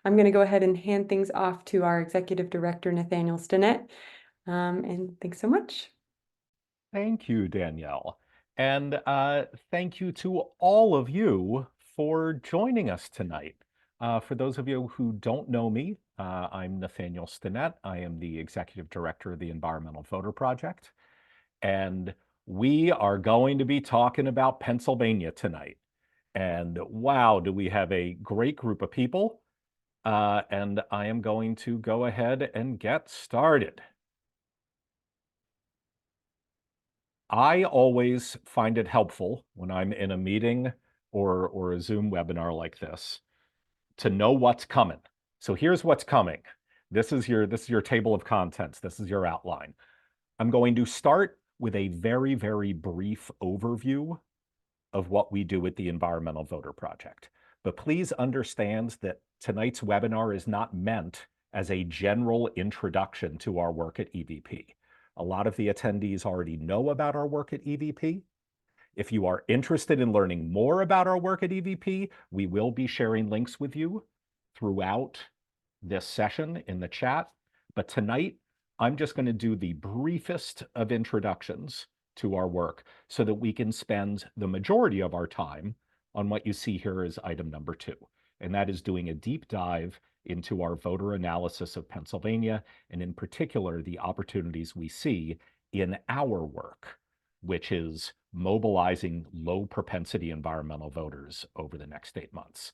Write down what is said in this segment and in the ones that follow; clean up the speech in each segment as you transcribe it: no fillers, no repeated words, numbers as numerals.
I'm going to go ahead and hand things off to our Executive Director, Nathaniel Stinnett. And thanks so much. Thank you, Danielle. And thank you to all of you for joining us tonight. For those of you who don't know me, I'm Nathaniel Stinnett. I am the Executive Director of the Environmental Voter Project. And we are going to be talking about Pennsylvania tonight. And wow, do we have a great group of people. And I am going to go ahead and get started. I always find it helpful when I'm in a meeting or a Zoom webinar like this to know what's coming. So here's what's coming. This is your table of contents. This is your outline. I'm going to start with a very, very brief overview of what we do at the Environmental Voter Project. But please understand that tonight's webinar is not meant as a general introduction to our work at EVP. A lot of the attendees already know about our work at EVP. If you are interested in learning more about our work at EVP, we will be sharing links with you throughout this session in the chat. But tonight, I'm just going to do the briefest of introductions to our work so that we can spend the majority of our time on what you see here as item number 2. And that is doing a deep dive into our voter analysis of Pennsylvania, and in particular, the opportunities we see in our work, which is mobilizing low propensity environmental voters over the next 8 months.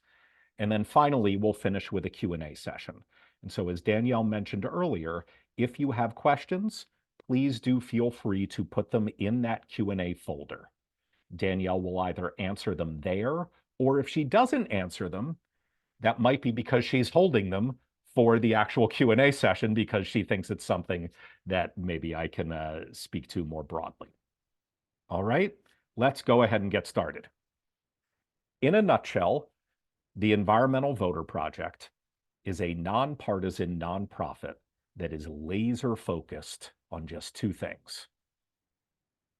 And then finally, we'll finish with a Q&A session. And so as Danielle mentioned earlier, if you have questions, please do feel free to put them in that Q&A folder. Danielle will either answer them there, or if she doesn't answer them, that might be because she's holding them for the actual Q&A session because she thinks it's something that maybe I can speak to more broadly. All right, let's go ahead and get started. In a nutshell, the Environmental Voter Project is a nonpartisan nonprofit that is laser focused on just 2 things: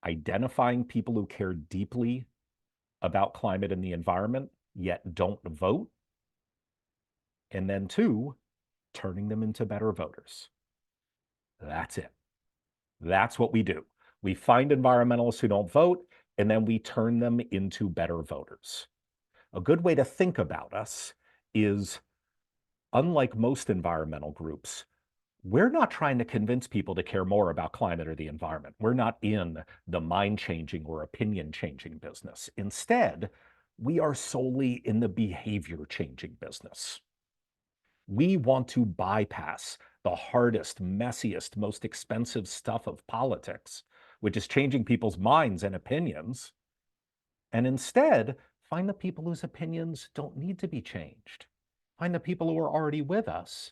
identifying people who care deeply about climate and the environment, yet don't vote, and then 2, turning them into better voters. That's it. That's what we do. We find environmentalists who don't vote, and then we turn them into better voters. A good way to think about us is, unlike most environmental groups, we're not trying to convince people to care more about climate or the environment. We're not in the mind-changing or opinion-changing business. Instead, we are solely in the behavior-changing business. We want to bypass the hardest, messiest, most expensive stuff of politics, which is changing people's minds and opinions, and instead find the people whose opinions don't need to be changed. Find the people who are already with us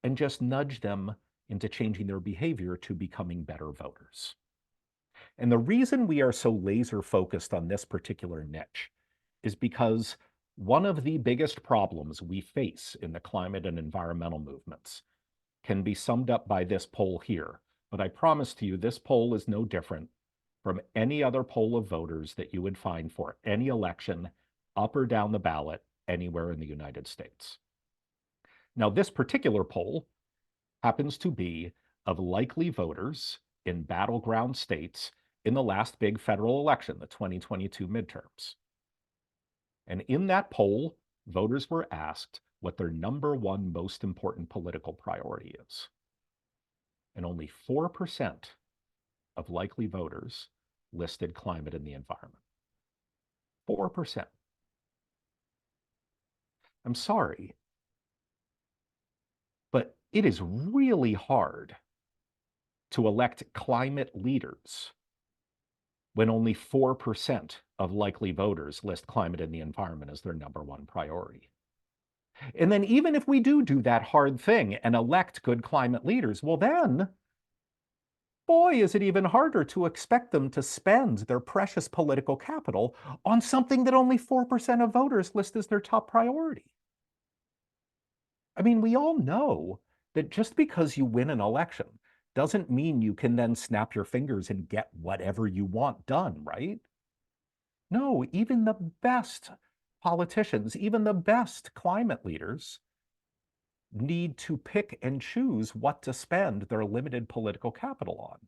and just nudge them into changing their behavior to becoming better voters. And the reason we are so laser focused on this particular niche is because one of the biggest problems we face in the climate and environmental movements can be summed up by this poll here. But I promise to you, this poll is no different from any other poll of voters that you would find for any election, up or down the ballot, anywhere in the United States. Now, this particular poll happens to be of likely voters in battleground states in the last big federal election, the 2022 midterms. And in that poll, voters were asked what their number 1 most important political priority is. And only 4% of likely voters listed climate and the environment. 4%. I'm sorry, but it is really hard to elect climate leaders when only 4% of likely voters list climate and the environment as their number 1 priority. And then even if we do that hard thing and elect good climate leaders, well then, boy, is it even harder to expect them to spend their precious political capital on something that only 4% of voters list as their top priority. I mean, we all know that just because you win an election doesn't mean you can then snap your fingers and get whatever you want done, right? No, even the best politicians, even the best climate leaders need to pick and choose what to spend their limited political capital on.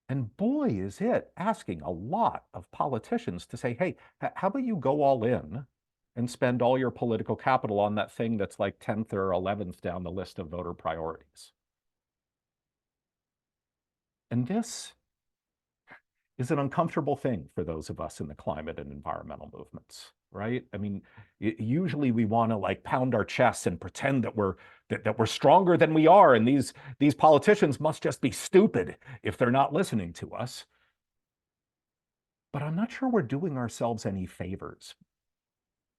And boy, is it asking a lot of politicians to say, hey, how about you go all in and spend all your political capital on that thing that's like 10th or 11th down the list of voter priorities? And this is an uncomfortable thing for those of us in the climate and environmental movements, right? I mean, usually we want to like pound our chests and pretend that we're stronger than we are, and these politicians must just be stupid if they're not listening to us. But I'm not sure we're doing ourselves any favors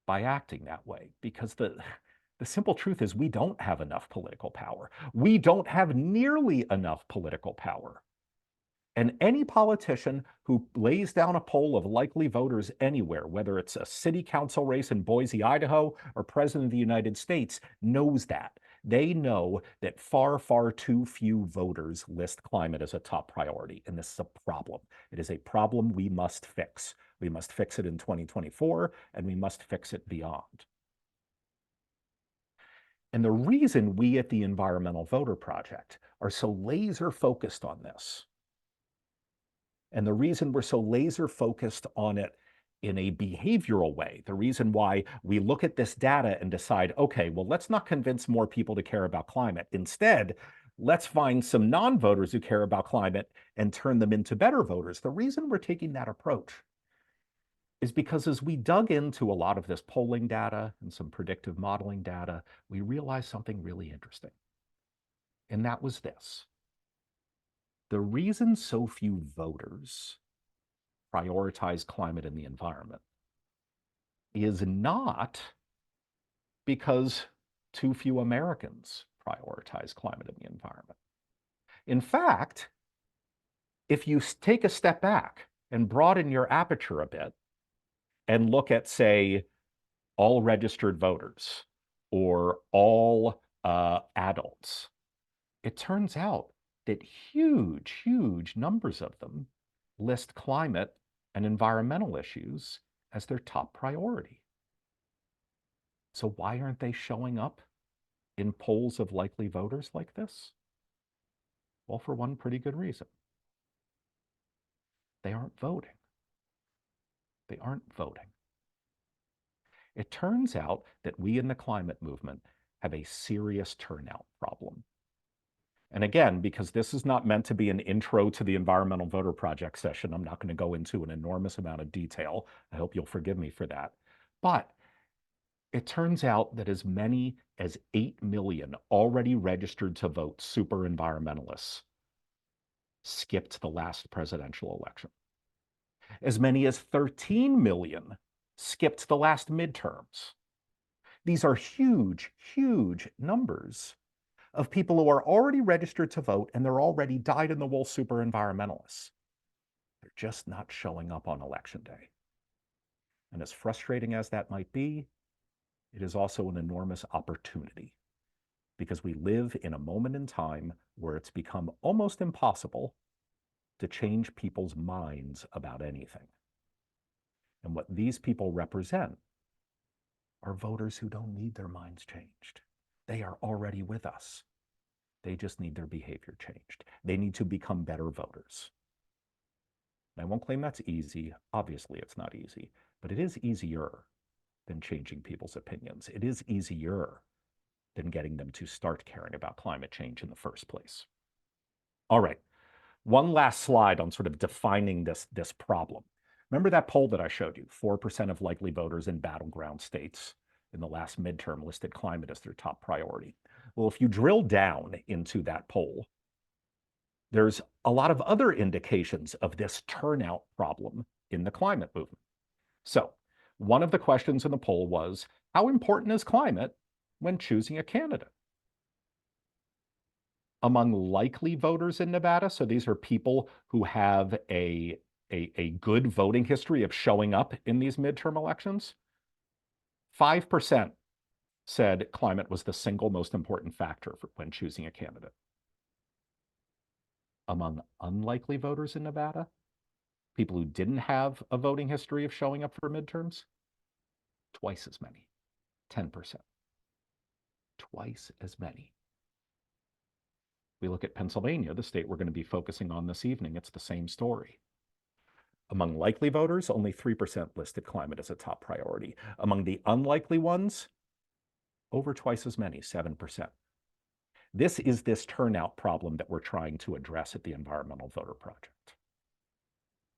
by acting that way, because the simple truth is we don't have enough political power. We don't have nearly enough political power. And any politician who lays down a poll of likely voters anywhere, whether it's a city council race in Boise, Idaho, or president of the United States, knows that. They know that far, far too few voters list climate as a top priority. And this is a problem. It is a problem we must fix. We must fix it in 2024, and we must fix it beyond. And the reason we at the Environmental Voter Project are so laser focused on this, and the reason we're so laser focused on it in a behavioral way, the reason why we look at this data and decide, okay, well, let's not convince more people to care about climate. Instead, let's find some non-voters who care about climate and turn them into better voters. The reason we're taking that approach is because as we dug into a lot of this polling data and some predictive modeling data, we realized something really interesting. And that was this. The reason so few voters prioritize climate and the environment is not because too few Americans prioritize climate and the environment. In fact, if you take a step back and broaden your aperture a bit and look at, say, all registered voters or all adults, it turns out that huge, huge numbers of them list climate and environmental issues as their top priority. So why aren't they showing up in polls of likely voters like this? Well, for one pretty good reason. They aren't voting. They aren't voting. It turns out that we in the climate movement have a serious turnout problem. And again, because this is not meant to be an intro to the Environmental Voter Project session, I'm not going to go into an enormous amount of detail. I hope you'll forgive me for that. But it turns out that as many as 8 million already registered to vote super environmentalists skipped the last presidential election. As many as 13 million skipped the last midterms. These are huge, huge numbers of people who are already registered to vote and they're already dyed-in-the-wool super environmentalists. They're just not showing up on election day. And as frustrating as that might be, it is also an enormous opportunity, because we live in a moment in time where it's become almost impossible to change people's minds about anything. And what these people represent are voters who don't need their minds changed. They are already with us. They just need their behavior changed. They need to become better voters. And I won't claim that's easy. Obviously, it's not easy, but it is easier than changing people's opinions. It is easier than getting them to start caring about climate change in the first place. All right, one last slide on sort of defining this problem. Remember that poll that I showed you? 4% of likely voters in battleground states in the last midterm listed climate as their top priority. Well, if you drill down into that poll, there's a lot of other indications of this turnout problem in the climate movement. So one of the questions in the poll was, how important is climate when choosing a candidate? Among likely voters in Nevada, so these are people who have a good voting history of showing up in these midterm elections, 5% said climate was the single most important factor when choosing a candidate. Among unlikely voters in Nevada, people who didn't have a voting history of showing up for midterms, twice as many, 10%. twice as many. We look at Pennsylvania, the state we're going to be focusing on this evening, it's the same story. Among likely voters, only 3% listed climate as a top priority. Among the unlikely ones, over twice as many, 7%. This is this turnout problem that we're trying to address at the Environmental Voter Project.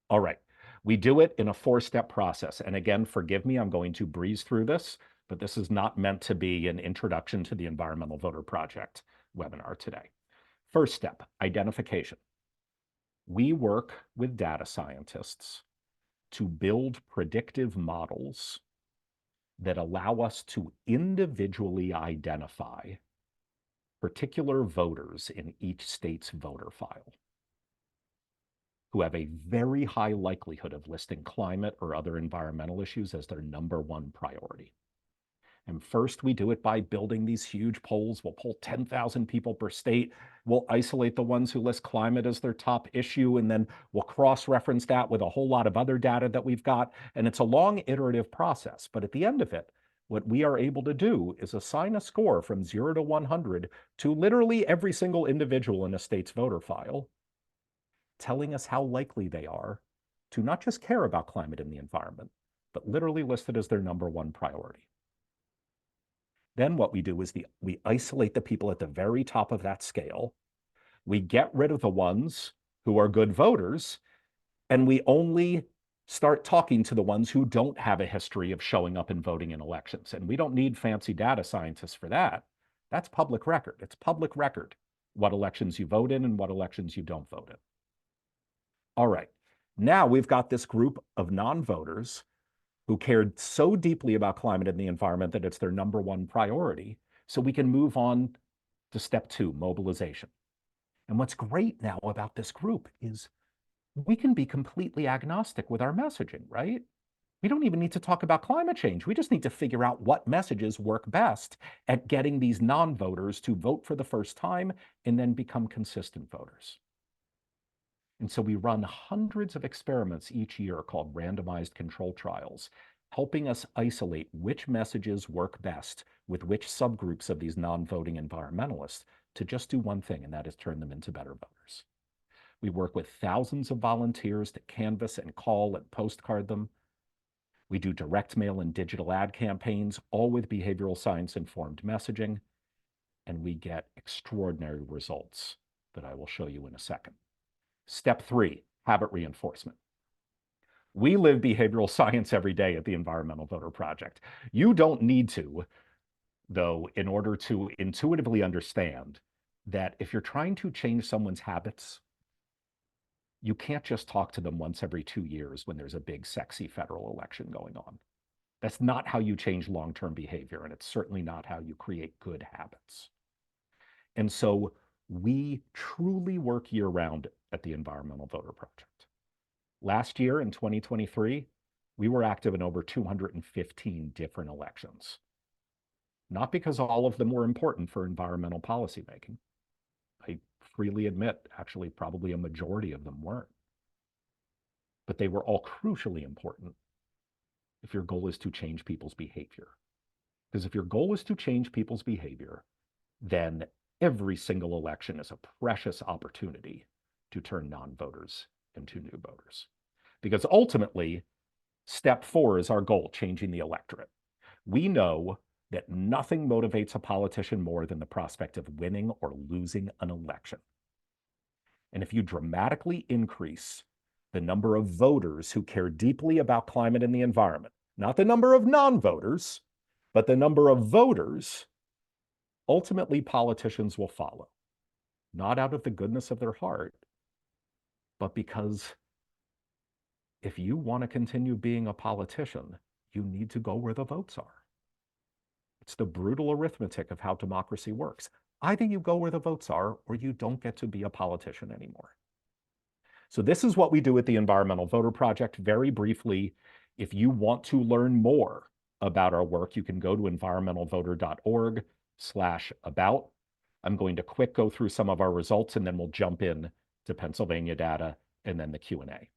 All right, we do it in a 4-step process. And again, forgive me, I'm going to breeze through this, but this is not meant to be an introduction to the Environmental Voter Project webinar today. First step, identification. We work with data scientists to build predictive models that allow us to individually identify particular voters in each state's voter file who have a very high likelihood of listing climate or other environmental issues as their #1 priority. And first, we do it by building these huge polls. We'll poll 10,000 people per state. We'll isolate the ones who list climate as their top issue, and then we'll cross-reference that with a whole lot of other data that we've got. And it's a long iterative process. But at the end of it, what we are able to do is assign a score from 0 to 100 to literally every single individual in a state's voter file, telling us how likely they are to not just care about climate and the environment, but literally list it as their #1 priority. Then what we do is we isolate the people at the very top of that scale. We get rid of the ones who are good voters, and we only start talking to the ones who don't have a history of showing up and voting in elections. And we don't need fancy data scientists for that. That's public record. It's public record what elections you vote in and what elections you don't vote in. All right, now we've got this group of non-voters who cared so deeply about climate and the environment that it's their #1 priority. So we can move on to step 2, mobilization. And what's great now about this group is we can be completely agnostic with our messaging, right? We don't even need to talk about climate change. We just need to figure out what messages work best at getting these non-voters to vote for the first time and then become consistent voters. And so we run hundreds of experiments each year called randomized control trials, helping us isolate which messages work best with which subgroups of these non-voting environmentalists to just do one thing, and that is turn them into better voters. We work with thousands of volunteers to canvass and call and postcard them. We do direct mail and digital ad campaigns, all with behavioral science-informed messaging, and we get extraordinary results that I will show you in a second. Step 3, habit reinforcement. We live behavioral science every day at the Environmental Voter Project. You don't need to, though, in order to intuitively understand that if you're trying to change someone's habits, you can't just talk to them once every 2 years when there's a big, sexy federal election going on. That's not how you change long-term behavior, and it's certainly not how you create good habits. And so we truly work year-round at the Environmental Voter Project. Last year, in 2023, we were active in over 215 different elections. Not because all of them were important for environmental policymaking. I freely admit, actually, probably a majority of them weren't. But they were all crucially important if your goal is to change people's behavior. Because if your goal is to change people's behavior, then every single election is a precious opportunity to turn non-voters into new voters. Because ultimately, step 4 is our goal, changing the electorate. We know that nothing motivates a politician more than the prospect of winning or losing an election. And if you dramatically increase the number of voters who care deeply about climate and the environment, not the number of non-voters, but the number of voters, ultimately politicians will follow. Not out of the goodness of their heart, but because if you want to continue being a politician, you need to go where the votes are. It's the brutal arithmetic of how democracy works. Either you go where the votes are, or you don't get to be a politician anymore. So this is what we do at the Environmental Voter Project. Very briefly, if you want to learn more about our work, you can go to environmentalvoter.org/about. I'm going to quick go through some of our results, and then we'll jump in to Pennsylvania data and then the Q&A.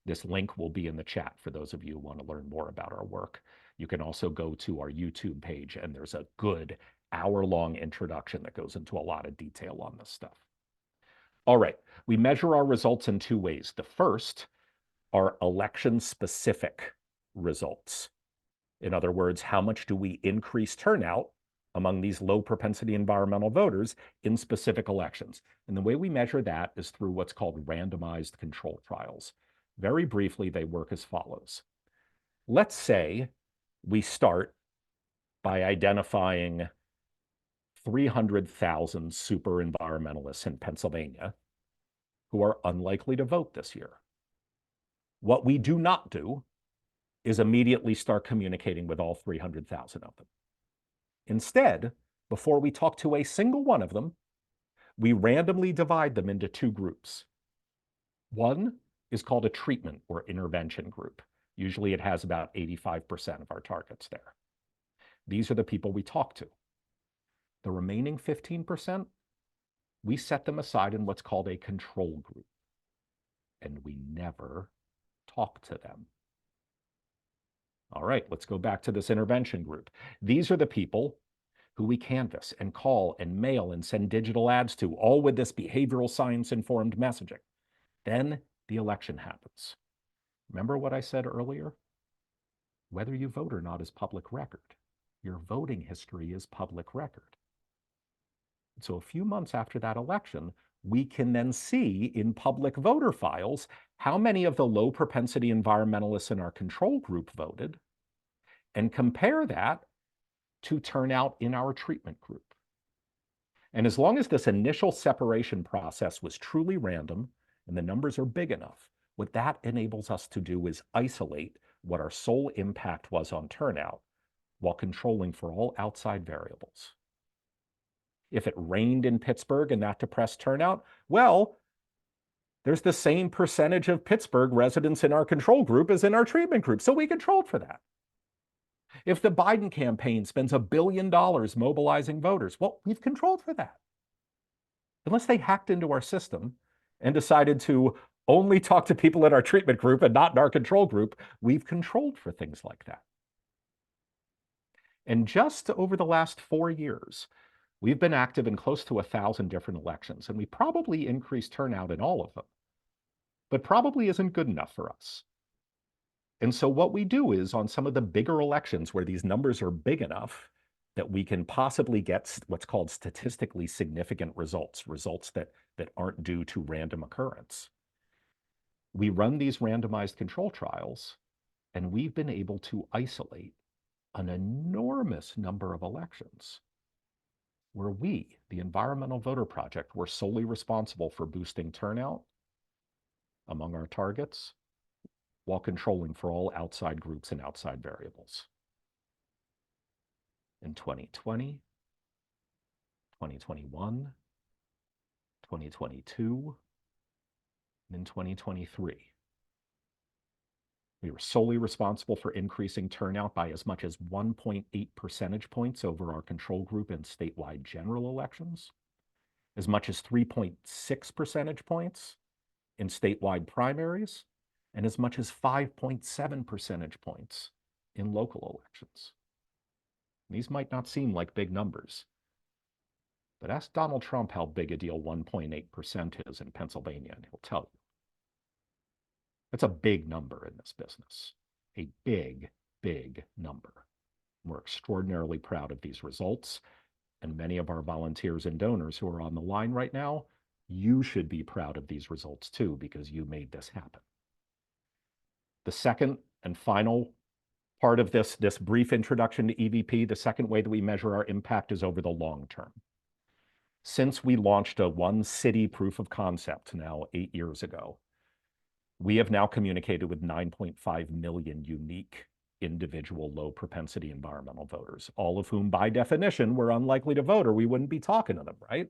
This link will be in the chat for those of you who want to learn more about our work. You can also go to our YouTube page, and there's a good hour-long introduction that goes into a lot of detail on this stuff. All right, we measure our results in two ways. The first are election-specific results. In other words, how much do we increase turnout among these low propensity environmental voters in specific elections? And the way we measure that is through what's called randomized control trials. Very briefly, they work as follows. Let's say we start by identifying 300,000 super environmentalists in Pennsylvania who are unlikely to vote this year. What we do not do is immediately start communicating with all 300,000 of them. Instead, before we talk to a single one of them, we randomly divide them into two groups. One is called a treatment or intervention group. Usually it has about 85% of our targets there. These are the people we talk to. The remaining 15%, we set them aside in what's called a control group, and we never talk to them. All right, let's go back to this intervention group. These are the people who we canvass and call and mail and send digital ads to, all with this behavioral science-informed messaging. Then the election happens. Remember what I said earlier? Whether you vote or not is public record. Your voting history is public record. So a few months after that election, we can then see in public voter files how many of the low propensity environmentalists in our control group voted, and compare that to turnout in our treatment group. And as long as this initial separation process was truly random and the numbers are big enough, what that enables us to do is isolate what our sole impact was on turnout while controlling for all outside variables. If it rained in Pittsburgh and that depressed turnout, well, there's the same percentage of Pittsburgh residents in our control group as in our treatment group, so we controlled for that. If the Biden campaign spends $1 billion mobilizing voters, well, we've controlled for that. Unless they hacked into our system and decided to only talk to people in our treatment group and not in our control group, we've controlled for things like that. And just over the last 4 years, we've been active in close to 1,000 different elections, and we probably increased turnout in all of them, but probably isn't good enough for us. And so what we do is on some of the bigger elections where these numbers are big enough that we can possibly get what's called statistically significant results, results that aren't due to random occurrence. We run these randomized control trials, and we've been able to isolate an enormous number of elections where we, the Environmental Voter Project, were solely responsible for boosting turnout among our targets while controlling for all outside groups and outside variables. In 2020, 2021, 2022, and in 2023. We were solely responsible for increasing turnout by as much as 1.8 percentage points over our control group in statewide general elections, as much as 3.6 percentage points in statewide primaries, and as much as 5.7 percentage points in local elections. These might not seem like big numbers, but ask Donald Trump how big a deal 1.8% is in Pennsylvania, and he'll tell you. That's a big number in this business, a big, big number. We're extraordinarily proud of these results, and many of our volunteers and donors who are on the line right now, you should be proud of these results too, because you made this happen. The second and final part of this brief introduction to EVP, the second way that we measure our impact is over the long term. Since we launched a one city proof of concept now 8 years ago, we have now communicated with 9.5 million unique individual low propensity environmental voters, all of whom by definition were unlikely to vote or we wouldn't be talking to them, right?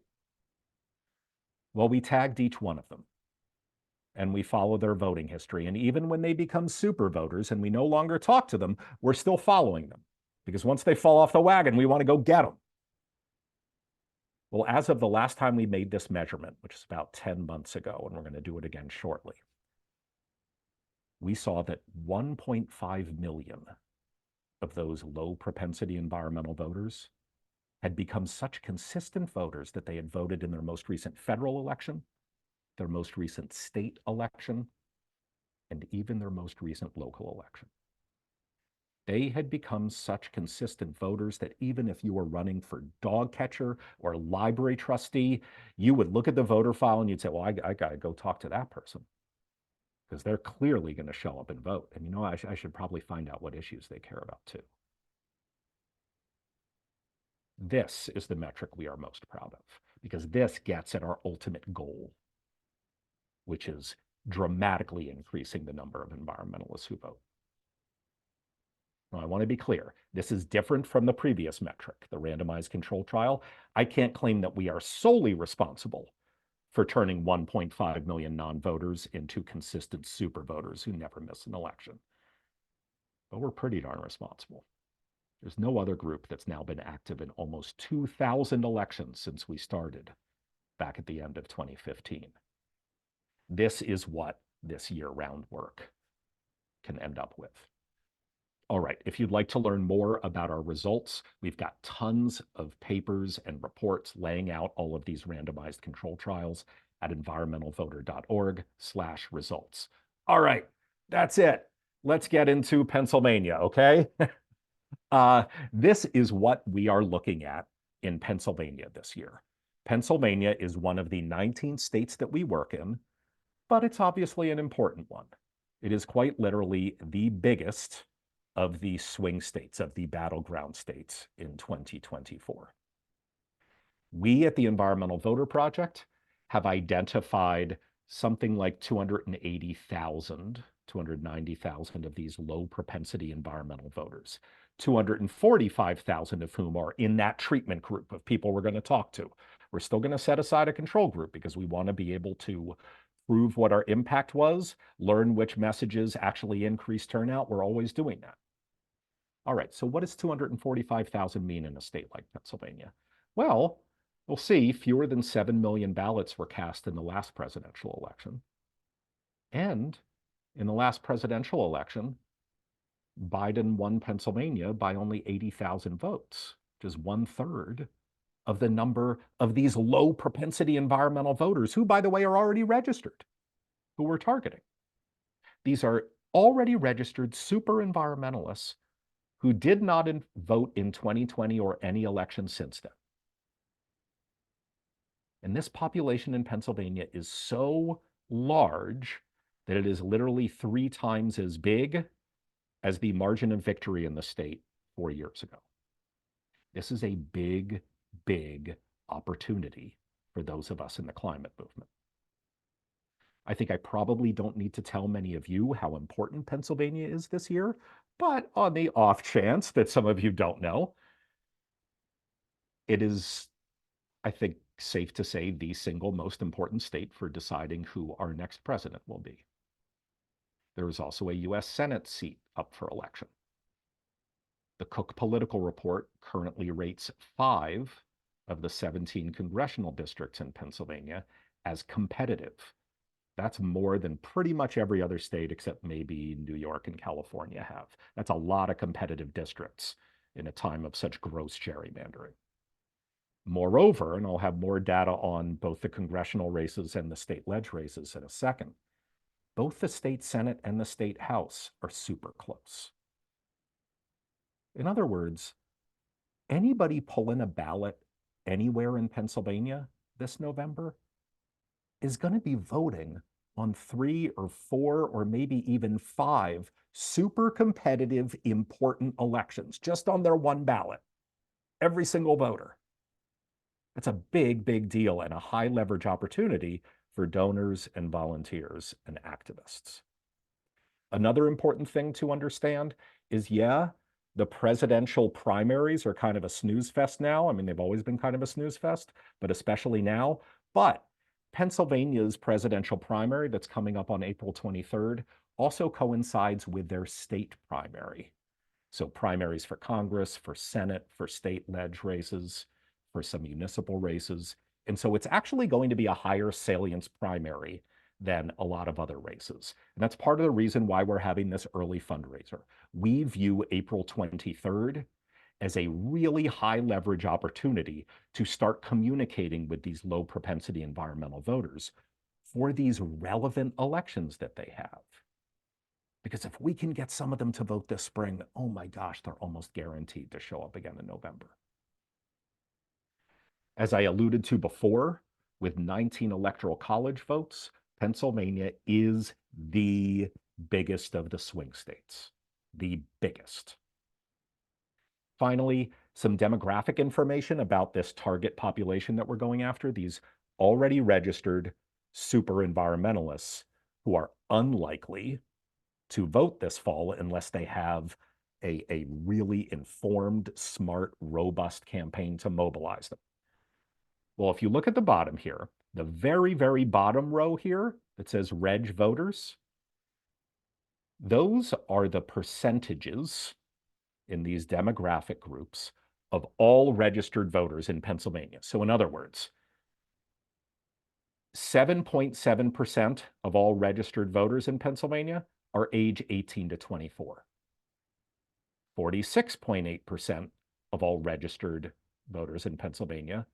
Well, we tagged each one of them and we follow their voting history. And even when they become super voters and we no longer talk to them, we're still following them because once they fall off the wagon, we want to go get them. Well, as of the last time we made this measurement, which is about 10 months ago, and we're going to do it again shortly, we saw that 1.5 million of those low propensity environmental voters had become such consistent voters that they had voted in their most recent federal election, their most recent state election, and even their most recent local election. They had become such consistent voters that even if you were running for dog catcher or library trustee, you would look at the voter file and you'd say, well, I got to go talk to that person because they're clearly going to show up and vote. And I should probably find out what issues they care about too. This is the metric we are most proud of because this gets at our ultimate goal, which is dramatically increasing the number of environmentalists who vote. Now, I want to be clear. This is different from the previous metric, the randomized control trial. I can't claim that we are solely responsible for turning 1.5 million non-voters into consistent super voters who never miss an election. But we're pretty darn responsible. There's no other group that's now been active in almost 2,000 elections since we started back at the end of 2015. This is what this year-round work can end up with. All right, if you'd like to learn more about our results, we've got tons of papers and reports laying out all of these randomized control trials at environmentalvoter.org/results. All right, that's it. Let's get into Pennsylvania, okay? This is what we are looking at in Pennsylvania this year. Pennsylvania is one of the 19 states that we work in, but it's obviously an important one. It is quite literally the biggest of the swing states, of the battleground states in 2024. We at the Environmental Voter Project have identified something like 280,000, 290,000 of these low propensity environmental voters, 245,000 of whom are in that treatment group of people we're going to talk to. We're still going to set aside a control group because we want to be able to prove what our impact was, learn which messages actually increase turnout. We're always doing that. All right, so what does 245,000 mean in a state like Pennsylvania? Well, we'll see fewer than 7 million ballots were cast in the last presidential election. And in the last presidential election, Biden won Pennsylvania by only 80,000 votes, which is 1/3 of the number of these low propensity environmental voters, who, by the way, are already registered, who we're targeting. These are already registered super environmentalists who did not vote in 2020 or any election since then. And this population in Pennsylvania is so large that it is literally 3 times as big as the margin of victory in the state 4 years ago. This is a big, big opportunity for those of us in the climate movement. I think I probably don't need to tell many of you how important Pennsylvania is this year, but on the off chance that some of you don't know, it is, I think, safe to say the single most important state for deciding who our next president will be. There is also a U.S. Senate seat up for election. The Cook Political Report currently rates 5 of the 17 congressional districts in Pennsylvania as competitive. That's more than pretty much every other state except maybe New York and California have. That's a lot of competitive districts in a time of such gross gerrymandering. Moreover, and I'll have more data on both the congressional races and the state ledge races in a second, both the state Senate and the state House are super close. In other words, anybody pulling a ballot anywhere in Pennsylvania this November is going to be voting on 3 or 4 or maybe even 5 super competitive, important elections just on their one ballot, every single voter. It's a big, big deal and a high leverage opportunity for donors and volunteers and activists. Another important thing to understand is, yeah, the presidential primaries are kind of a snooze fest now. I mean, they've always been kind of a snooze fest, but especially now. But Pennsylvania's presidential primary that's coming up on April 23rd also coincides with their state primary. So primaries for Congress, for Senate, for state ledge races, for some municipal races. And so it's actually going to be a higher salience primary than a lot of other races. And that's part of the reason why we're having this early fundraiser. We view April 23rd as a really high leverage opportunity to start communicating with these low propensity environmental voters for these relevant elections that they have. Because if we can get some of them to vote this spring, oh my gosh, they're almost guaranteed to show up again in November. As I alluded to before, with 19 electoral college votes, Pennsylvania is the biggest of the swing states, the biggest. Finally, some demographic information about this target population that we're going after, these already registered super environmentalists who are unlikely to vote this fall unless they have a really informed, smart, robust campaign to mobilize them. Well, if you look at the bottom here, the very, very bottom row here that says reg voters, those are the percentages in these demographic groups of all registered voters in Pennsylvania. So in other words, 7.7% of all registered voters in Pennsylvania are age 18 to 24. 46.8% of all registered voters in Pennsylvania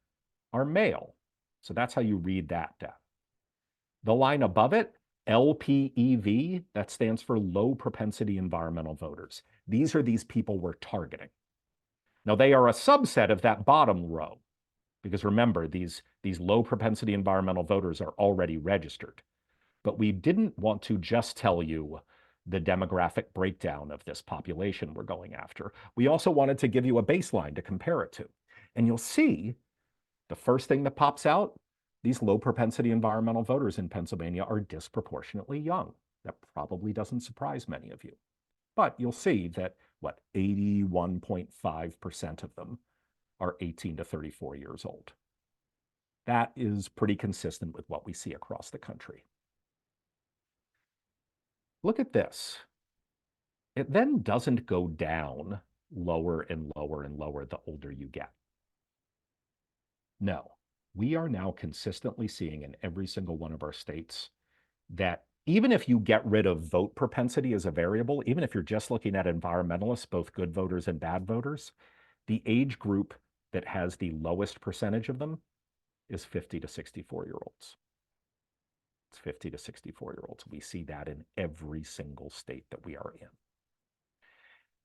are male. So that's how you read that data. The line above it, LPEV, that stands for low propensity environmental voters. These are these people we're targeting. Now, they are a subset of that bottom row, because remember, these low propensity environmental voters are already registered. But we didn't want to just tell you the demographic breakdown of this population we're going after. We also wanted to give you a baseline to compare it to. And you'll see the first thing that pops out, these low propensity environmental voters in Pennsylvania are disproportionately young. That probably doesn't surprise many of you. But you'll see that, 81.5% of them are 18 to 34 years old. That is pretty consistent with what we see across the country. Look at this. It then doesn't go down lower and lower and lower the older you get. No, we are now consistently seeing in every single one of our states that even if you get rid of vote propensity as a variable, even if you're just looking at environmentalists, both good voters and bad voters, the age group that has the lowest percentage of them is 50 to 64-year-olds. It's 50 to 64-year-olds. We see that in every single state that we are in.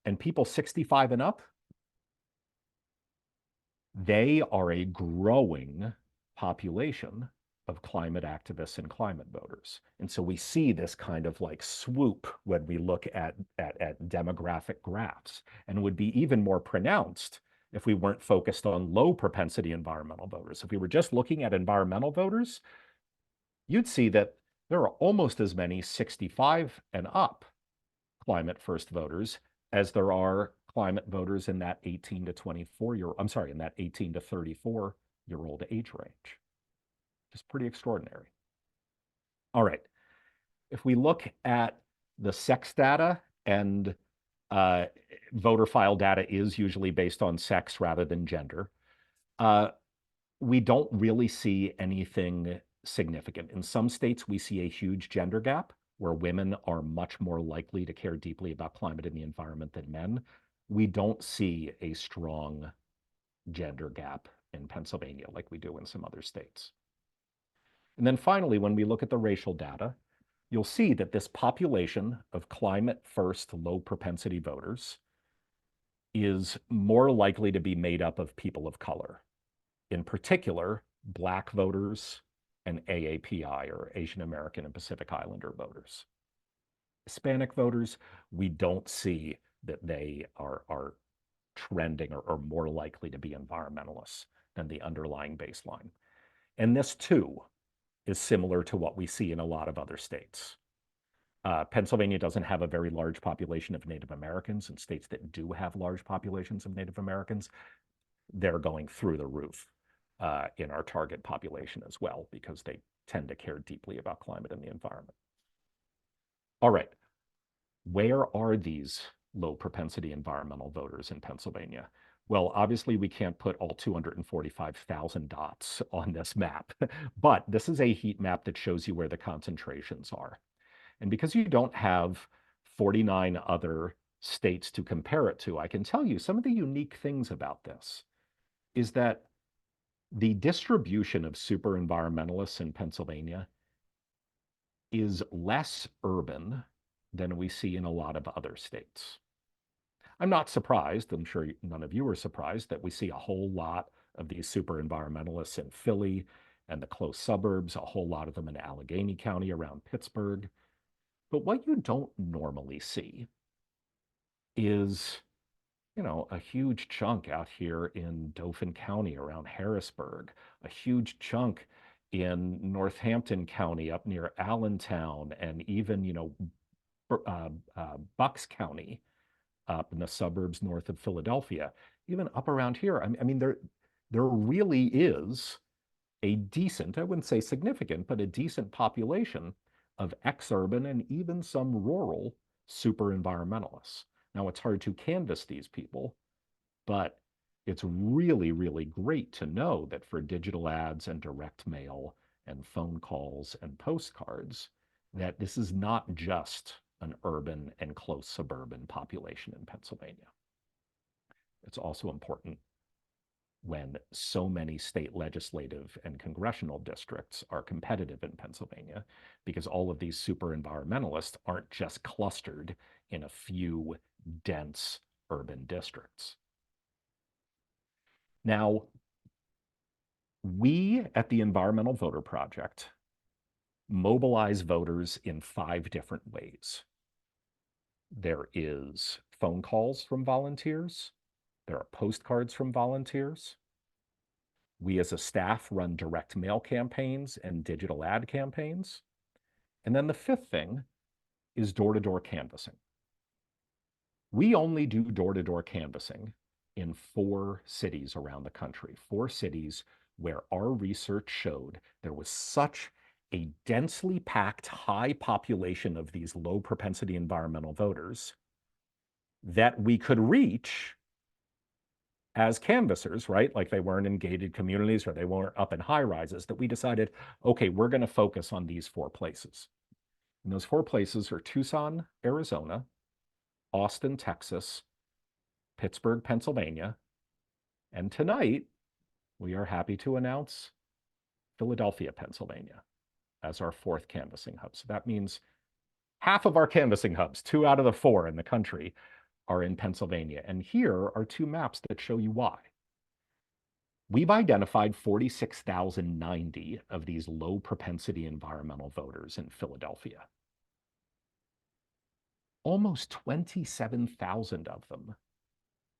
And people 65 and up, they are a growing population of climate activists and climate voters. And so we see this kind of like swoop when we look at demographic graphs, and would be even more pronounced if we weren't focused on low propensity environmental voters. If we were just looking at environmental voters, you'd see that there are almost as many 65 and up climate first voters as there are climate voters in that 18 to 34-year-old age range. Just pretty extraordinary. All right. If we look at the sex data, and voter file data is usually based on sex rather than gender, we don't really see anything significant. In some states, we see a huge gender gap where women are much more likely to care deeply about climate and the environment than men. We don't see a strong gender gap in Pennsylvania like we do in some other states. And then finally, when we look at the racial data, you'll see that this population of climate first low propensity voters is more likely to be made up of people of color, in particular, Black voters and AAPI, or Asian American and Pacific Islander voters. Hispanic voters, we don't see that they are trending or more likely to be environmentalists than the underlying baseline. And this too is similar to what we see in a lot of other states. Pennsylvania doesn't have a very large population of Native Americans, and states that do have large populations of Native Americans, they're going through the roof in our target population as well, because they tend to care deeply about climate and the environment. All right, where are these low propensity environmental voters in Pennsylvania? Well, obviously we can't put all 245,000 dots on this map, but this is a heat map that shows you where the concentrations are. And because you don't have 49 other states to compare it to, I can tell you some of the unique things about this is that the distribution of super environmentalists in Pennsylvania is less urban than we see in a lot of other states. I'm not surprised, I'm sure none of you are surprised, that we see a whole lot of these super environmentalists in Philly and the close suburbs, a whole lot of them in Allegheny County around Pittsburgh. But what you don't normally see is, a huge chunk out here in Dauphin County around Harrisburg, a huge chunk in Northampton County up near Allentown, and even, Bucks County up in the suburbs north of Philadelphia, even up around here. I mean, there really is a decent, I wouldn't say significant, but a decent population of ex-urban and even some rural super environmentalists. Now, it's hard to canvass these people, but it's really, really great to know that for digital ads and direct mail and phone calls and postcards, that this is not just an urban and close suburban population in Pennsylvania. It's also important when so many state legislative and congressional districts are competitive in Pennsylvania, because all of these super environmentalists aren't just clustered in a few dense urban districts. Now, we at the Environmental Voter Project mobilize voters in 5 different ways. There is phone calls from volunteers. There are postcards from volunteers. We as a staff run direct mail campaigns and digital ad campaigns. And then the 5th thing is door-to-door canvassing. We only do door-to-door canvassing in 4 cities around the country, 4 cities where our research showed there was such a densely packed high population of these low propensity environmental voters that we could reach as canvassers, right? Like they weren't in gated communities or they weren't up in high rises, that we decided, okay, we're going to focus on these 4 places. And those 4 places are Tucson, Arizona, Austin, Texas, Pittsburgh, Pennsylvania, and tonight we are happy to announce Philadelphia, Pennsylvania as our 4th canvassing hub. So that means half of our canvassing hubs, 2 out of the 4 in the country, are in Pennsylvania. And here are 2 maps that show you why. We've identified 46,090 of these low propensity environmental voters in Philadelphia. Almost 27,000 of them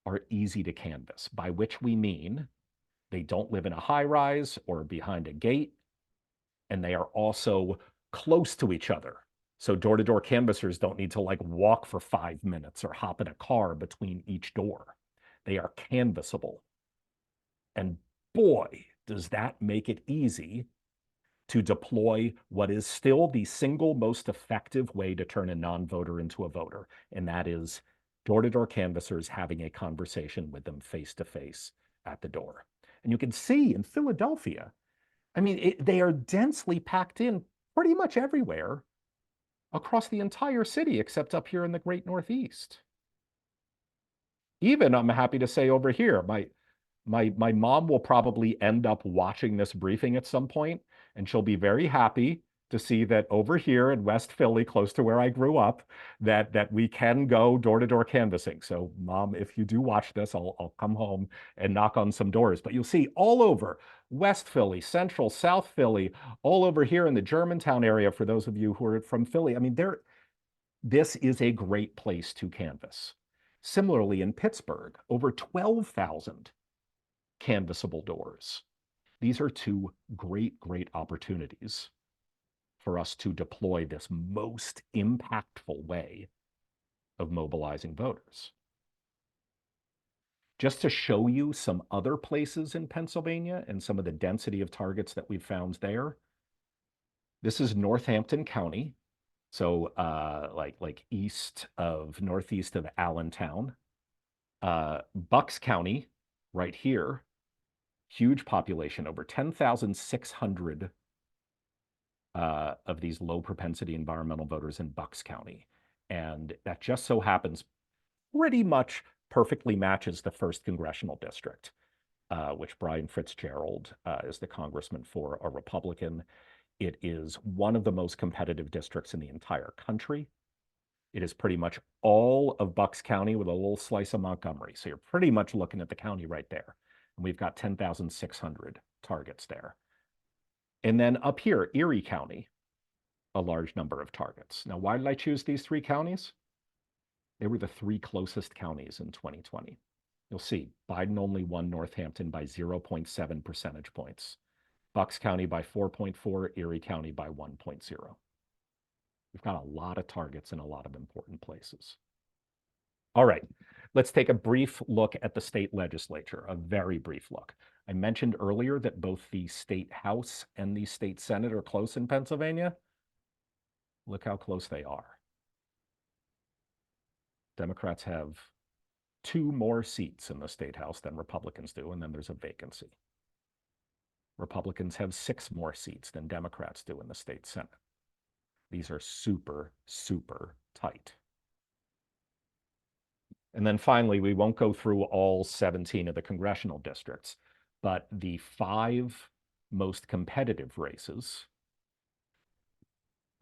are easy to canvass, by which we mean they don't live in a high rise or behind a gate, and they are also close to each other. So door-to-door canvassers don't need to like walk for 5 minutes or hop in a car between each door. They are canvassable. And boy, does that make it easy to deploy what is still the single most effective way to turn a non-voter into a voter, and that is door-to-door canvassers having a conversation with them face-to-face at the door. And you can see in Philadelphia, I mean, they are densely packed in pretty much everywhere across the entire city, except up here in the great Northeast. Even, I'm happy to say, over here, my mom will probably end up watching this briefing at some point, and she'll be very happy to see that over here in West Philly, close to where I grew up, that we can go door-to-door canvassing. So Mom, if you do watch this, I'll come home and knock on some doors. But you'll see all over West Philly, Central, South Philly, all over here in the Germantown area, for those of you who are from Philly. I mean, this is a great place to canvass. Similarly, in Pittsburgh, over 12,000 canvassable doors. These are 2 great, great opportunities for us to deploy this most impactful way of mobilizing voters. Just to show you some other places in Pennsylvania and some of the density of targets that we've found there, this is Northampton County, so like northeast of Allentown. Bucks County, right here, huge population, over 10,600 of these low propensity environmental voters in Bucks County. And that just so happens pretty much perfectly matches the 1st congressional district, which Brian Fitzgerald is the congressman for, a Republican. It is one of the most competitive districts in the entire country. It is pretty much all of Bucks County with a little slice of Montgomery. So you're pretty much looking at the county right there. And we've got 10,600 targets there. And then up here, Erie County, a large number of targets. Now, why did I choose these 3 counties? They were the 3 closest counties in 2020. You'll see Biden only won Northampton by 0.7 percentage points, Bucks County by 4.4, Erie County by 1.0. We've got a lot of targets in a lot of important places. All right, let's take a brief look at the state legislature, a very brief look. I mentioned earlier that both the state House and the state Senate are close in Pennsylvania. Look how close they are. Democrats have 2 more seats in the state House than Republicans do, and then there's a vacancy. Republicans have 6 more seats than Democrats do in the state Senate. These are super, super tight. And then finally, we won't go through all 17 of the congressional districts, but the 5 most competitive races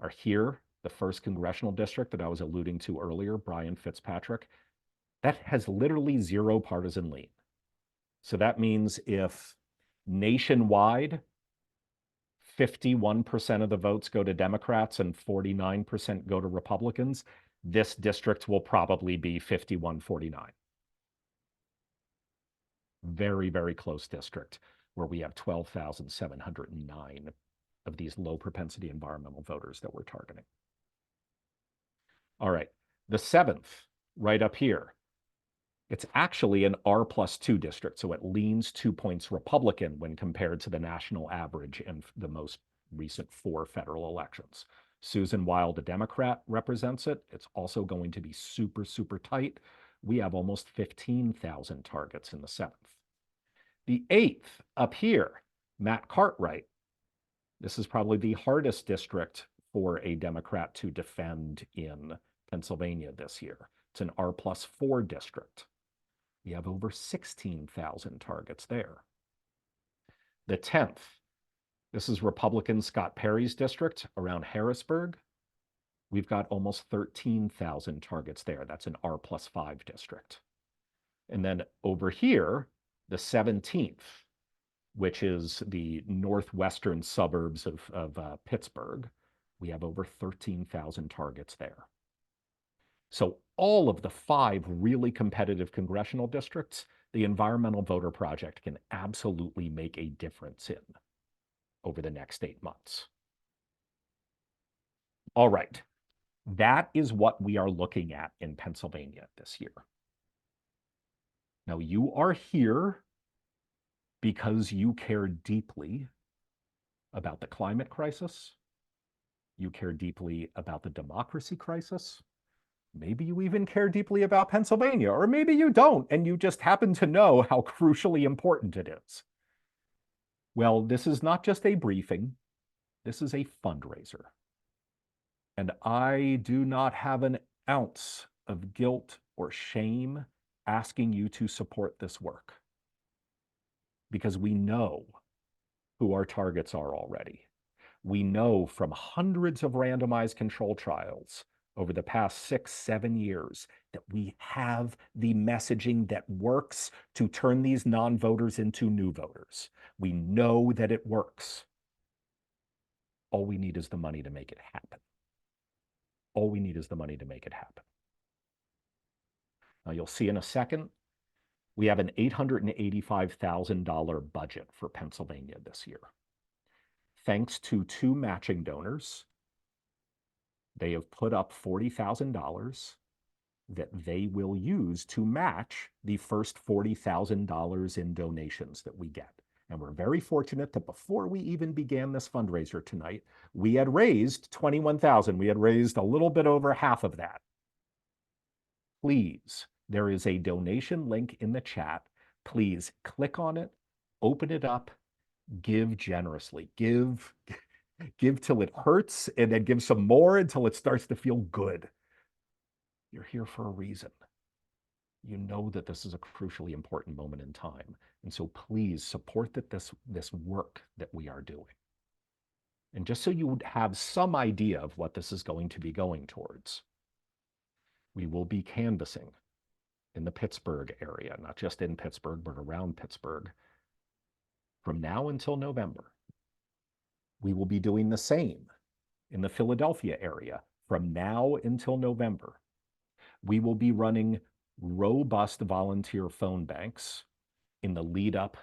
are here. The 1st congressional district that I was alluding to earlier, Brian Fitzpatrick, that has literally 0 partisan lean. So that means if nationwide, 51% of the votes go to Democrats and 49% go to Republicans, this district will probably be 51-49. Very, very close district where we have 12,709 of these low propensity environmental voters that we're targeting. All right, the 7th, right up here, it's actually an R+2 district, so it leans 2 points Republican when compared to the national average in the most recent 4 federal elections. Susan Wild, a Democrat, represents it. It's also going to be super, super tight. We have almost 15,000 targets in the 7th. The 8th, up here, Matt Cartwright. This is probably the hardest district for a Democrat to defend in Pennsylvania this year. It's an R+4 district. We have over 16,000 targets there. The 10th, this is Republican Scott Perry's district around Harrisburg. We've got almost 13,000 targets there. That's an R+5 district. And then over here, the 17th, which is the northwestern suburbs of Pittsburgh, we have over 13,000 targets there. So all of the 5 really competitive congressional districts, the Environmental Voter Project can absolutely make a difference in over the next 8 months. All right, that is what we are looking at in Pennsylvania this year. Now, you are here because you care deeply about the climate crisis. You care deeply about the democracy crisis. Maybe you even care deeply about Pennsylvania, or maybe you don't, and you just happen to know how crucially important it is. Well, this is not just a briefing, this is a fundraiser. And I do not have an ounce of guilt or shame asking you to support this work, because we know who our targets are already. We know from hundreds of randomized control trials over the past 6-7 years that we have the messaging that works to turn these non-voters into new voters. We know that it works. All we need is the money to make it happen. All we need is the money to make it happen. Now, you'll see in a second, we have an $885,000 budget for Pennsylvania this year. Thanks to 2 matching donors, they have put up $40,000 that they will use to match the first $40,000 in donations that we get. And we're very fortunate that before we even began this fundraiser tonight, we had raised $21,000. We had raised a little bit over half of that. Please, there is a donation link in the chat. Please click on it, open it up, give generously. Give till it hurts, and then give some more until it starts to feel good. You're here for a reason. You know that this is a crucially important moment in time. And so please support this work that we are doing. And just so you would have some idea of what this is going to be going towards, we will be canvassing in the Pittsburgh area, not just in Pittsburgh, but around Pittsburgh, from now until November. We will be doing the same in the Philadelphia area from now until November. We will be running robust volunteer phone banks in the lead up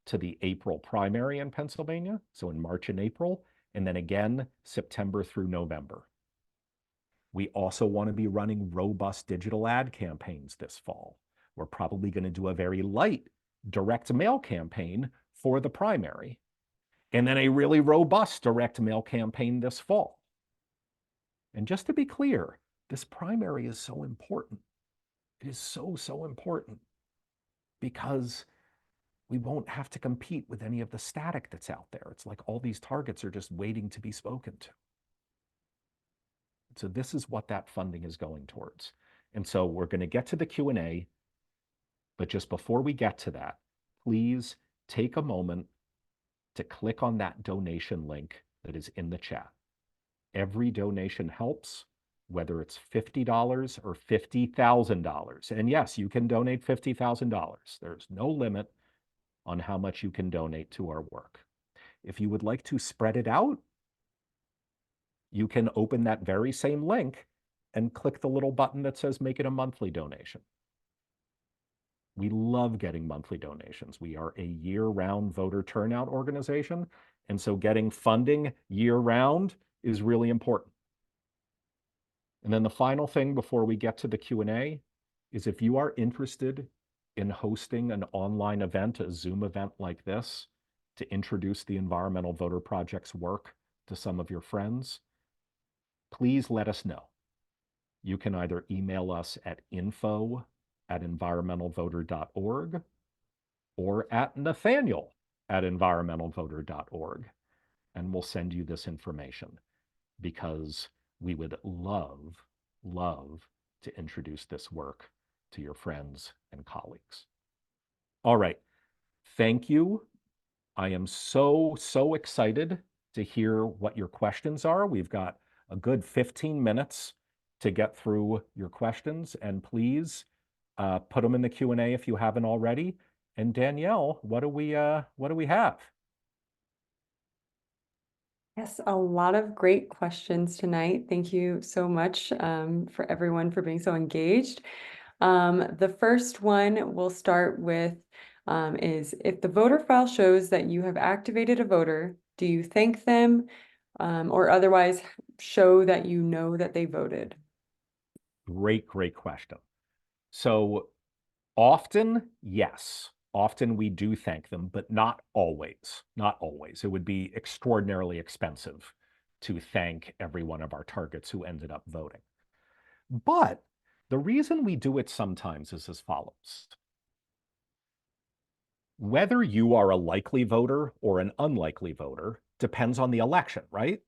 to the April primary in Pennsylvania, so in March and April, and then again September through November. We also want to be running robust digital ad campaigns this fall. We're probably going to do a very light direct mail campaign for the primary, and then a really robust direct mail campaign this fall. And just to be clear, this primary is so important. It is so, so important because we won't have to compete with any of the static that's out there. It's like all these targets are just waiting to be spoken to. So this is what that funding is going towards. And so we're going to get to the Q&A, but just before we get to that, please take a moment to click on that donation link that is in the chat. Every donation helps, whether it's $50 or $50,000. And yes, you can donate $50,000. There's no limit on how much you can donate to our work. If you would like to spread it out, you can open that very same link and click the little button that says make it a monthly donation. We love getting monthly donations. We are a year-round voter turnout organization, and so getting funding year-round is really important. And then the final thing before we get to the Q&A is if you are interested in hosting an online event, a Zoom event like this, to introduce the Environmental Voter Project's work to some of your friends, please let us know. You can either email us at info@environmentalvoter.org or at nathaniel@environmentalvoter.org, and we'll send you this information because we would love to introduce this work to your friends and colleagues. All right, thank you. I am so excited to hear what your questions are. We've got a good 15 minutes to get through your questions, and please put them in the Q&A if you haven't already. And Danielle, what do we have? Yes, a lot of great questions tonight. Thank you so much for everyone for being so engaged. The first one we'll start with is if the voter file shows that you have activated a voter, do you thank them or otherwise show that you know that they voted? Great question. So often, yes. Often we do thank them, but not always. Not always. It would be extraordinarily expensive to thank every one of our targets who ended up voting. But the reason we do it sometimes is as follows. Whether you are a likely voter or an unlikely voter depends on the election, right?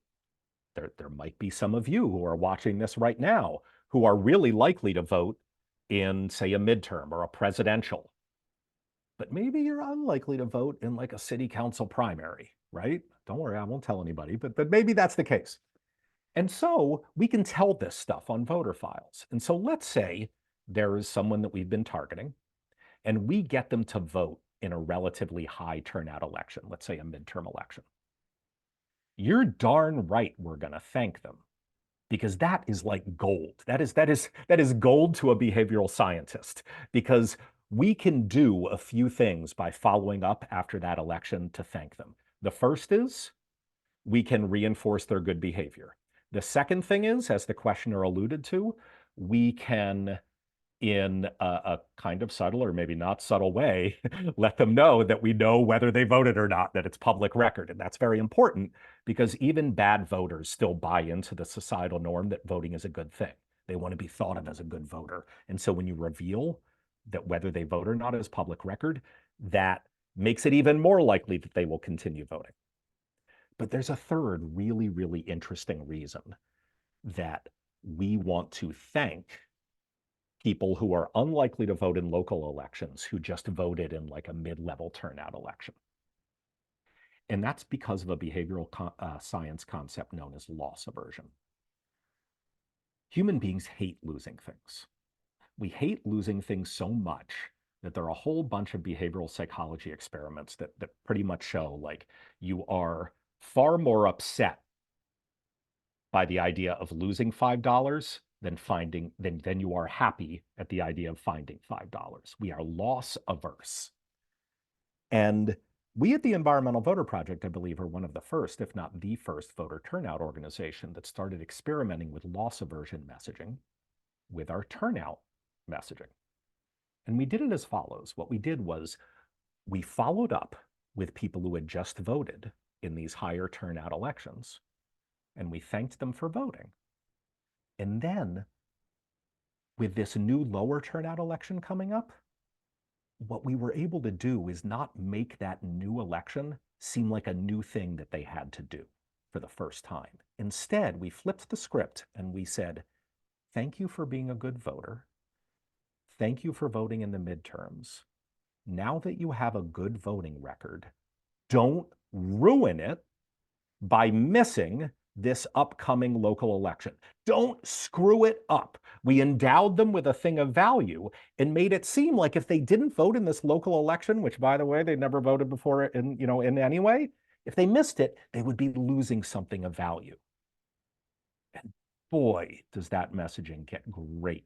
There might be some of you who are watching this right now who are really likely to vote in, say, a midterm or a presidential. But maybe you're unlikely to vote in like a city council primary, right? Don't worry, I won't tell anybody, but maybe that's the case. And so we can tell this stuff on voter files. And so let's say there is someone that we've been targeting, and we get them to vote in a relatively high turnout election, let's say a midterm election. You're darn right we're going to thank them, because that is like gold. That is gold to a behavioral scientist, because we can do a few things by following up after that election to thank them. The first is we can reinforce their good behavior. The second thing is, as the questioner alluded to, we can, in a kind of subtle or maybe not subtle way, let them know that we know whether they voted or not, that it's public record. And that's very important because even bad voters still buy into the societal norm that voting is a good thing. They want to be thought of as a good voter. And so when you reveal that whether they vote or not is public record, that makes it even more likely that they will continue voting. But there's a third really interesting reason that we want to thank people who are unlikely to vote in local elections who just voted in like a mid-level turnout election. And that's because of a behavioral science concept known as loss aversion. Human beings hate losing things. We hate losing things so much that there are a whole bunch of behavioral psychology experiments that pretty much show like you are far more upset by the idea of losing $5 than you are happy at the idea of finding $5. We are loss averse. And we at the Environmental Voter Project, I believe, are one of the first, if not the first, voter turnout organization that started experimenting with loss aversion messaging with our turnout messaging. And we did it as follows. What we did was we followed up with people who had just voted in these higher turnout elections, and we thanked them for voting. And then, with this new lower turnout election coming up, what we were able to do is not make that new election seem like a new thing that they had to do for the first time. Instead, we flipped the script and we said, thank you for being a good voter. Thank you for voting in the midterms. Now that you have a good voting record, don't ruin it by missing this upcoming local election. Don't screw it up. We endowed them with a thing of value and made it seem like if they didn't vote in this local election, which by the way, they never voted before in any way, if they missed it, they would be losing something of value. And boy, does that messaging get great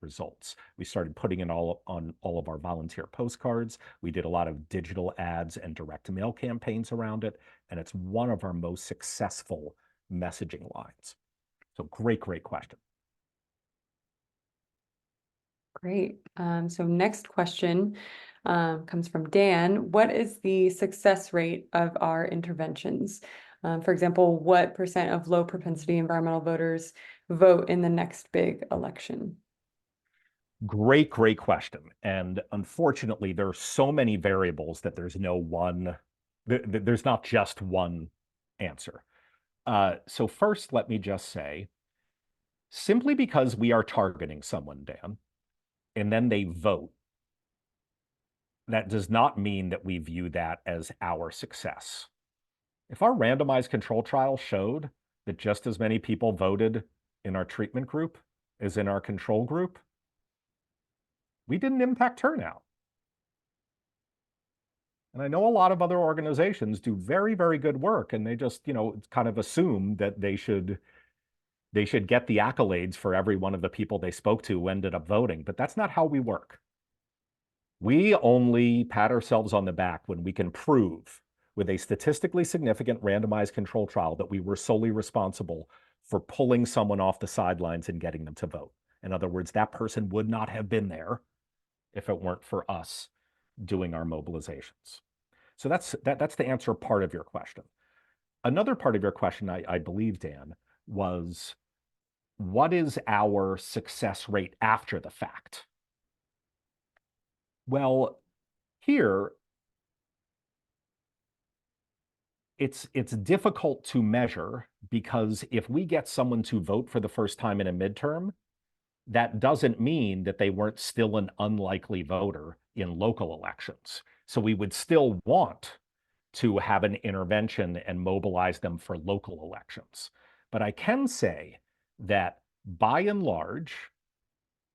results. We started putting it all on all of our volunteer postcards. We did a lot of digital ads and direct mail campaigns around it, and it's one of our most successful messaging lines. So great question. Great. So next question comes from Dan. What is the success rate of our interventions? For example, what % of low propensity environmental voters vote in the next big election? Great question. And unfortunately, there are so many variables that there's not just one answer. So first, let me just say, simply because we are targeting someone, Dan, and then they vote, that does not mean that we view that as our success. If our randomized control trial showed that just as many people voted in our treatment group as in our control group, we didn't impact turnout. And I know a lot of other organizations do very good work, and they just, kind of assume that they should get the accolades for every one of the people they spoke to who ended up voting, but that's not how we work. We only pat ourselves on the back when we can prove with a statistically significant randomized control trial that we were solely responsible for pulling someone off the sidelines and getting them to vote. In other words, that person would not have been there if it weren't for us doing our mobilizations. So that's the answer part of your question. Another part of your question, I believe, Dan, was what is our success rate after the fact? Well, here, it's difficult to measure because if we get someone to vote for the first time in a midterm, that doesn't mean that they weren't still an unlikely voter in local elections. So we would still want to have an intervention and mobilize them for local elections. But I can say that by and large,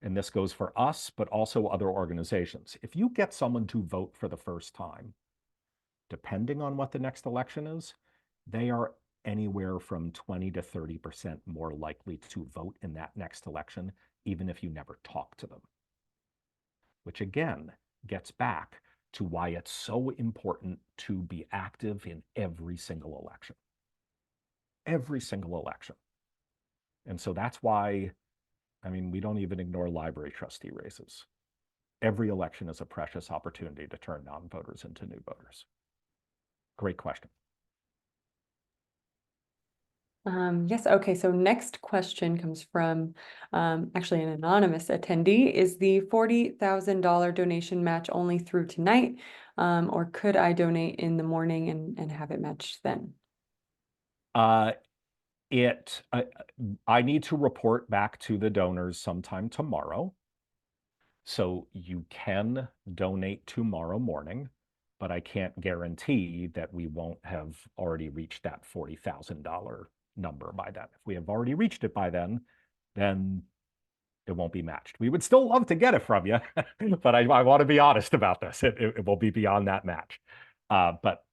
and this goes for us, but also other organizations, if you get someone to vote for the first time, depending on what the next election is, they are anywhere from 20 to 30% more likely to vote in that next election, even if you never talk to them. Which again, gets back to why it's so important to be active in every single election. Every single election. And so that's why, we don't even ignore library trustee races. Every election is a precious opportunity to turn non-voters into new voters. Great question. Yes. Okay. So next question comes from actually an anonymous attendee. Is the $40,000 donation match only through tonight, or could I donate in the morning and have it matched then? I need to report back to the donors sometime tomorrow. So you can donate tomorrow morning, but I can't guarantee that we won't have already reached that $40,000 number by then. If we have already reached it by then it won't be matched. We would still love to get it from you, but I want to be honest about this. It will be beyond that match. But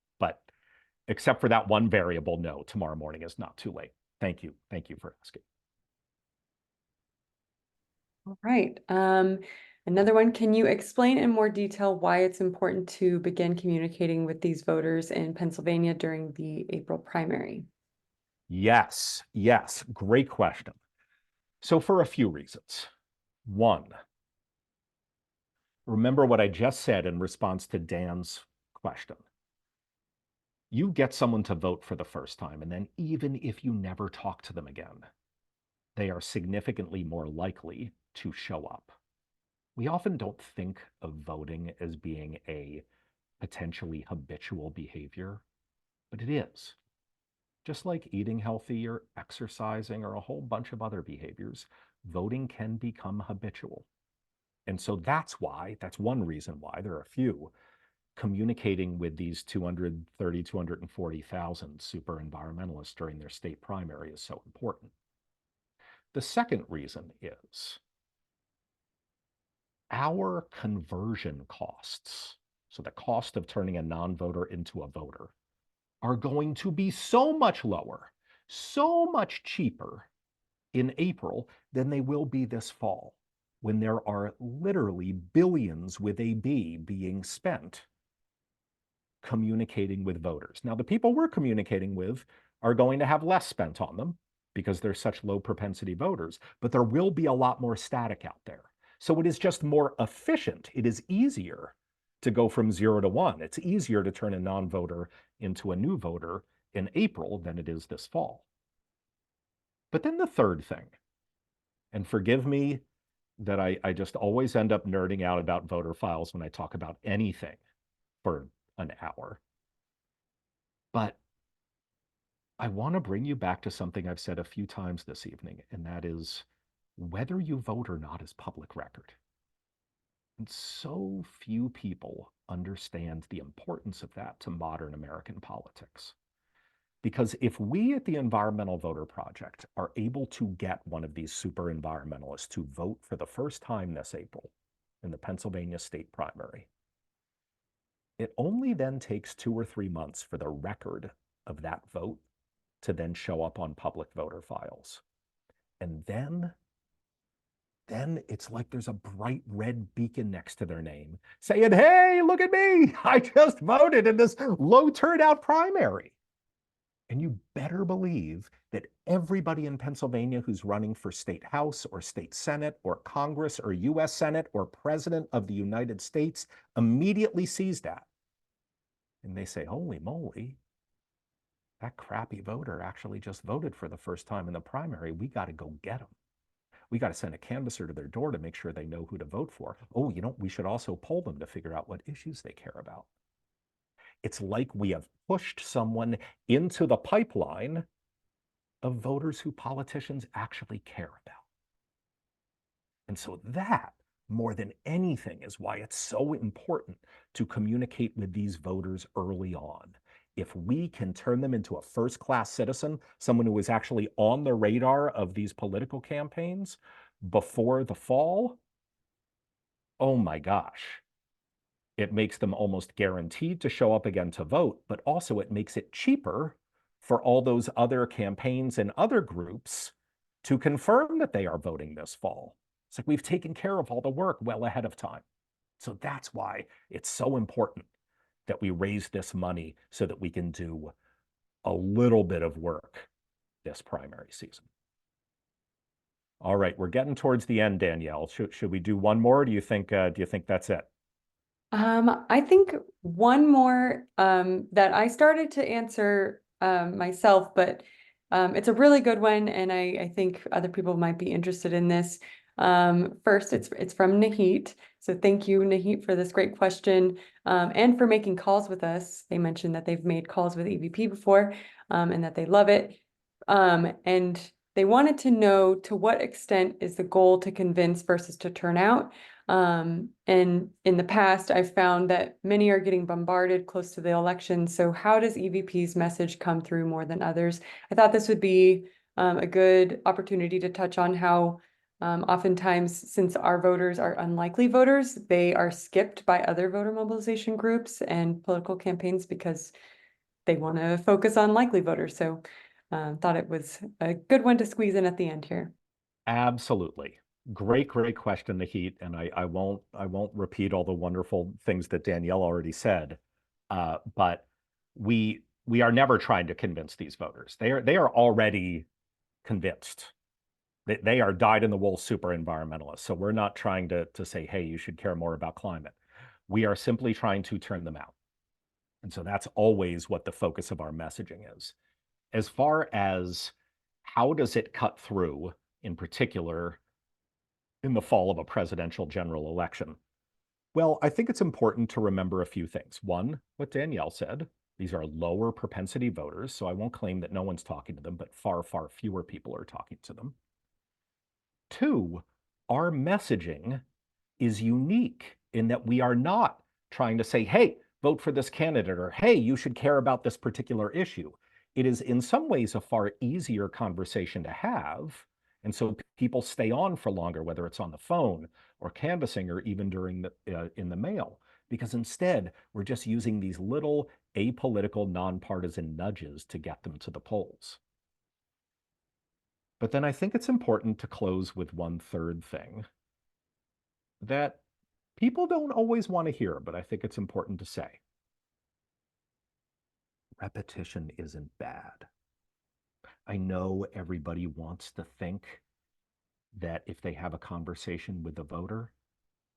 except for that one variable, no, tomorrow morning is not too late. Thank you. Thank you for asking. All right. Another one, can you explain in more detail why it's important to begin communicating with these voters in Pennsylvania during the April primary? Yes, yes, great question. So for a few reasons. One, remember what I just said in response to Dan's question. You get someone to vote for the first time, and then even if you never talk to them again, they are significantly more likely to show up. We often don't think of voting as being a potentially habitual behavior, but it is. Just like eating healthy or exercising or a whole bunch of other behaviors, voting can become habitual. And so that's one reason why there are a few communicating with these 230, 240,000 super environmentalists during their state primary is so important. The second reason is our conversion costs, so the cost of turning a non-voter into a voter, are going to be so much lower, so much cheaper in April than they will be this fall, when there are literally billions with a B being spent communicating with voters. Now, the people we're communicating with are going to have less spent on them because they're such low propensity voters, but there will be a lot more static out there. So it is just more efficient. It is easier to go from 0 to 1. It's easier to turn a non-voter into a new voter in April than it is this fall. But then the third thing, and forgive me that I just always end up nerding out about voter files when I talk about anything for an hour. But I want to bring you back to something I've said a few times this evening, and that is whether you vote or not is public record. And so few people understand the importance of that to modern American politics. Because if we at the Environmental Voter Project are able to get one of these super environmentalists to vote for the first time this April in the Pennsylvania state primary, it only then takes 2 or 3 months for the record of that vote to then show up on public voter files. And then it's like there's a bright red beacon next to their name saying, hey, look at me. I just voted in this low turnout primary. And you better believe that everybody in Pennsylvania who's running for state house or state senate or Congress or US Senate or president of the United States immediately sees that. And they say, holy moly, that crappy voter actually just voted for the first time in the primary. We got to go get them. We got to send a canvasser to their door to make sure they know who to vote for. Oh, we should also poll them to figure out what issues they care about. It's like we have pushed someone into the pipeline of voters who politicians actually care about. And so that, more than anything, is why it's so important to communicate with these voters early on. If we can turn them into a first-class citizen, someone who is actually on the radar of these political campaigns before the fall, oh my gosh, it makes them almost guaranteed to show up again to vote, but also it makes it cheaper for all those other campaigns and other groups to confirm that they are voting this fall. It's like we've taken care of all the work well ahead of time. So that's why it's so important that we raise this money so that we can do a little bit of work this primary season. All right, we're getting towards the end, Danielle. Should we do one more? Do you think that's it? I think one more that I started to answer myself, but it's a really good one, and I think other people might be interested in this. First, it's from Nahit. So thank you, Nahit, for this great question and for making calls with us. They mentioned that they've made calls with EVP before and that they love it. And they wanted to know, to what extent is the goal to convince versus to turn out? And in the past, I've found that many are getting bombarded close to the election. So how does EVP's message come through more than others? I thought this would be a good opportunity to touch on how oftentimes, since our voters are unlikely voters, they are skipped by other voter mobilization groups and political campaigns because they want to focus on likely voters. So thought it was a good one to squeeze in at the end here. Absolutely. Great question, Nahit. And I won't repeat all the wonderful things that Danielle already said. But we are never trying to convince these voters. They are already convinced. They are dyed in the wool super environmentalists. So we're not trying to say, hey, you should care more about climate. We are simply trying to turn them out. And so that's always what the focus of our messaging is. As far as how does it cut through, in particular, in the fall of a presidential general election? Well, I think it's important to remember a few things. One, what Danielle said, these are lower propensity voters, so I won't claim that no one's talking to them, but far fewer people are talking to them. Two, our messaging is unique in that we are not trying to say, hey, vote for this candidate, or hey, you should care about this particular issue. It is in some ways a far easier conversation to have. And so people stay on for longer, whether it's on the phone or canvassing or even during in the mail, because instead we're just using these little apolitical, nonpartisan nudges to get them to the polls. But then I think it's important to close with one third thing that people don't always want to hear, but I think it's important to say. Repetition isn't bad. I know everybody wants to think that if they have a conversation with a voter,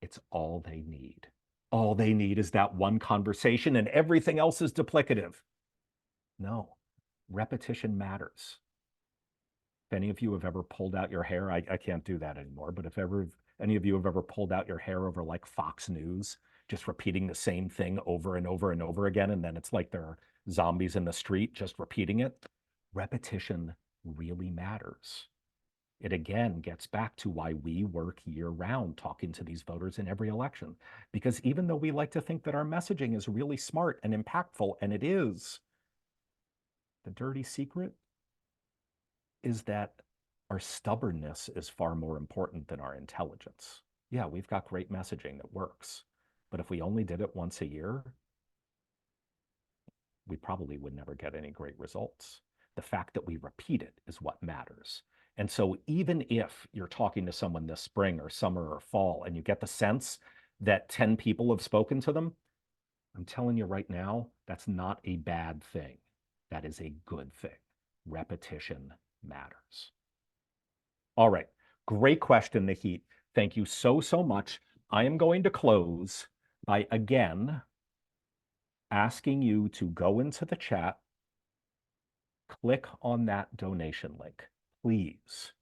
it's all they need. All they need is that one conversation and everything else is duplicative. No, repetition matters. If any of you have ever pulled out your hair, I can't do that anymore, but if ever any of you have ever pulled out your hair over like Fox News, just repeating the same thing over and over and over again, and then it's like there are zombies in the street just repeating it, repetition really matters. It again gets back to why we work year round talking to these voters in every election. Because even though we like to think that our messaging is really smart and impactful, and it is, the dirty secret is that our stubbornness is far more important than our intelligence. Yeah, we've got great messaging that works, but if we only did it once a year, we probably would never get any great results. The fact that we repeat it is what matters. And so even if you're talking to someone this spring or summer or fall and you get the sense that 10 people have spoken to them, I'm telling you right now, that's not a bad thing. That is a good thing. Repetition matters. All right. Great question, Nahit. Thank you so much. I am going to close by again asking you to go into the chat, click on that donation link, please.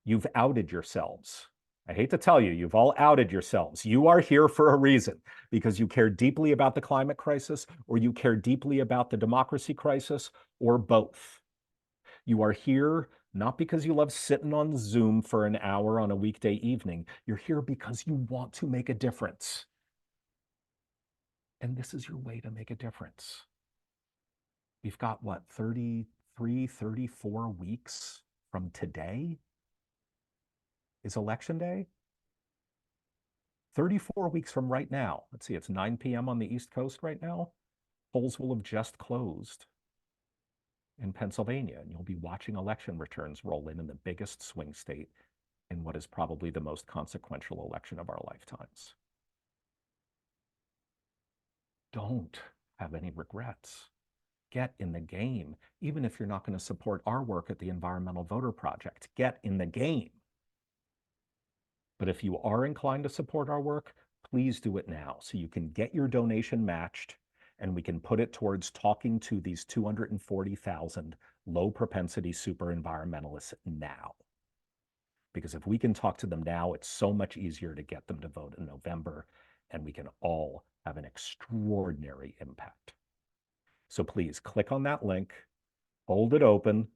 You've outed yourselves. I hate to tell you, you've all outed yourselves. You are here for a reason, because you care deeply about the climate crisis, or you care deeply about the democracy crisis, or both. You are here not because you love sitting on Zoom for an hour on a weekday evening. You're here because you want to make a difference. And this is your way to make a difference. We've got what, 33, 34 weeks from today is election day? 34 weeks from right now. Let's see, it's 9 p.m. on the East Coast right now. Polls will have just closed in Pennsylvania, and you'll be watching election returns roll in the biggest swing state in what is probably the most consequential election of our lifetimes. Don't have any regrets. Get in the game. Even if you're not going to support our work at the Environmental Voter Project, get in the game. But if you are inclined to support our work, please do it now so you can get your donation matched and we can put it towards talking to these 240,000 low propensity super environmentalists now. Because if we can talk to them now, it's so much easier to get them to vote in November, and we can all have an extraordinary impact. So please click on that link, hold it open,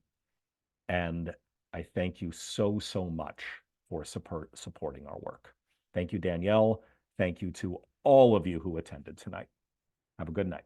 and I thank you so much for supporting our work. Thank you, Danielle. Thank you to all of you who attended tonight. Have a good night.